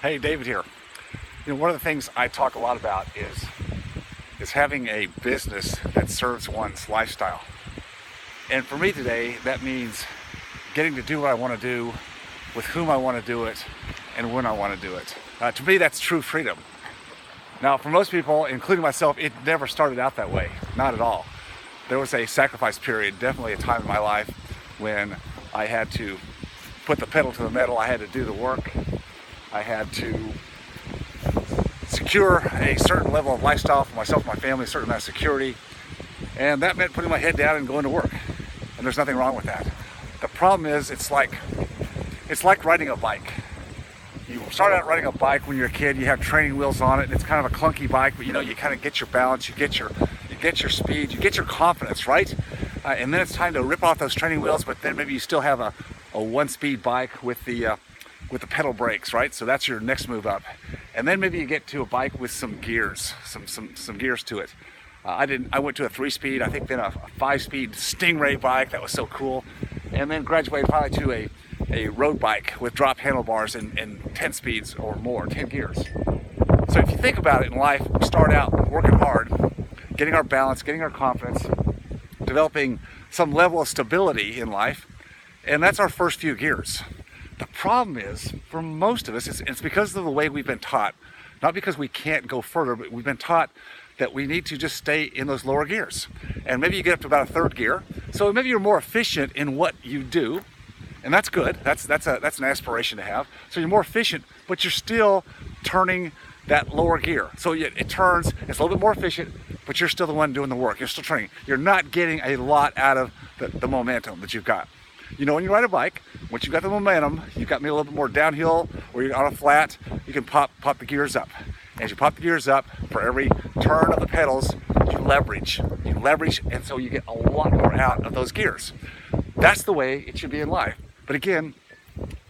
Hey, David here. One of the things I talk a lot about is having a business that serves one's lifestyle. And for me today, that means getting to do what I want to do, with whom I want to do it, and when I want to do it. To me, that's true freedom. Now, for most people, including myself, it never started out that way. Not at all. There was a sacrifice period, definitely a time in my life when I had to put the pedal to the metal. I had to do the work. I had to secure a certain level of lifestyle for myself and my family, a certain amount of security. And that meant putting my head down and going to work. And there's nothing wrong with that. The problem is it's like riding a bike. You start out riding a bike when you're a kid, you have training wheels on it, and it's kind of a clunky bike, but you kind of get your balance, you get your speed, you get your confidence, right? And then it's time to rip off those training wheels, but then maybe you still have a one-speed bike with the pedal brakes, right? So that's your next move up. And then maybe you get to a bike with some gears, some gears to it. I went to a 3-speed, I think then a 5-speed Stingray bike. That was so cool. And then graduated finally to a road bike with drop handlebars and 10 speeds or more, 10 gears. So if you think about it in life, we start out working hard, getting our balance, getting our confidence, developing some level of stability in life, and that's our first few gears. The problem is, for most of us, it's because of the way we've been taught. Not because we can't go further, but we've been taught that we need to just stay in those lower gears. And maybe you get up to about a 3rd gear, so maybe you're more efficient in what you do, and that's good. That's an aspiration to have. So you're more efficient, but you're still turning that lower gear. So it turns, it's a little bit more efficient, but you're still the one doing the work. You're still training. You're not getting a lot out of the momentum that you've got. When you ride a bike, once you've got the momentum, you've got maybe a little bit more downhill, or you're on a flat, you can pop the gears up. As you pop the gears up, for every turn of the pedals, you leverage, and so you get a lot more out of those gears. That's the way it should be in life. But again,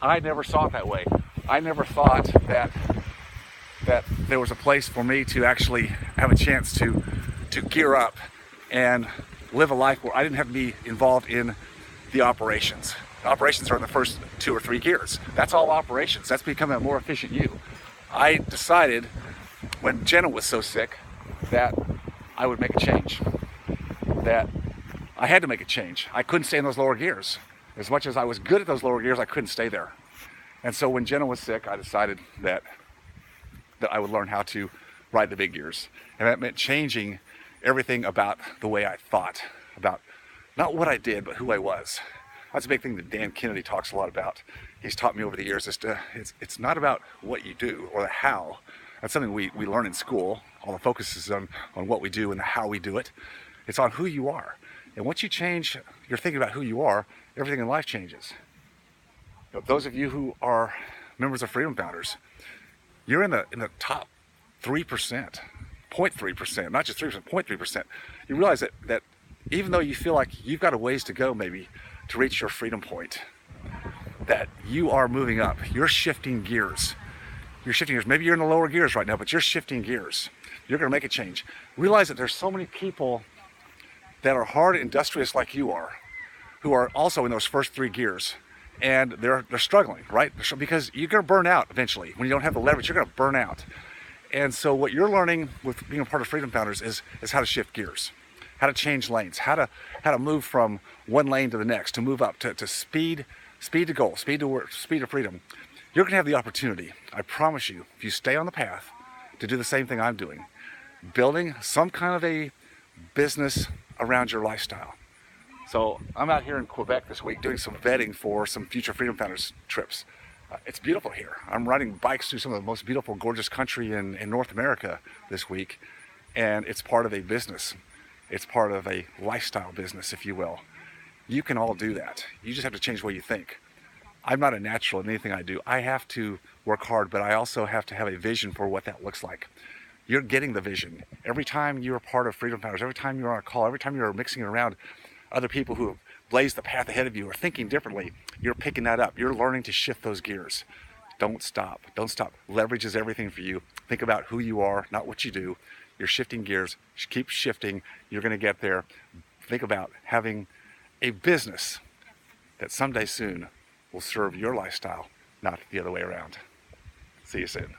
I never saw it that way. I never thought that there was a place for me to actually have a chance to gear up and live a life where I didn't have to be involved in the operations. The operations are in the first 2 or 3 gears. That's all operations. That's becoming a more efficient you. I decided when Jenna was so sick that I would make a change. That I had to make a change. I couldn't stay in those lower gears. As much as I was good at those lower gears, I couldn't stay there. And so when Jenna was sick, I decided that I would learn how to ride the big gears. And that meant changing everything about the way I thought, about not what I did, but who I was. That's a big thing that Dan Kennedy talks a lot about. He's taught me over the years. It's not about what you do or the how. That's something we learn in school. All the focus is on what we do and the how we do it. It's on who you are. And once you change your thinking about who you are, everything in life changes. Those of you who are members of Freedom Founders, you're in the top 3%, 0.3%, not just 3%, 0.3%. You realize that even though you feel like you've got a ways to go maybe to reach your freedom point, that you are moving up. You're shifting gears. Maybe you're in the lower gears right now, but you're shifting gears. You're going to make a change. Realize that there's so many people that are hard and industrious like you are, who are also in those first 3 gears, and they're struggling, right? Because you're going to burn out eventually. When you don't have the leverage, you're going to burn out. And so what you're learning with being a part of Freedom Founders is how to shift gears, how to change lanes, how to move from one lane to the next, to move up to speed to goal, speed to work, speed to freedom. You're going to have the opportunity, I promise you, if you stay on the path, to do the same thing I'm doing, building some kind of a business around your lifestyle. So I'm out here in Quebec this week doing some vetting for some future Freedom Founders trips. It's beautiful here. I'm riding bikes through some of the most beautiful, gorgeous country in North America this week, and it's part of a business. It's part of a lifestyle business, if you will. You can all do that. You just have to change the way you think. I'm not a natural in anything I do. I have to work hard, but I also have to have a vision for what that looks like. You're getting the vision. Every time you're part of Freedom Founders, every time you're on a call, every time you're mixing it around other people who have blazed the path ahead of you or thinking differently, you're picking that up. You're learning to shift those gears. Don't stop. Don't stop. Leverage is everything for you. Think about who you are, not what you do. You're shifting gears. Just keep shifting. You're going to get there. Think about having a business that someday soon will serve your lifestyle, not the other way around. See you soon.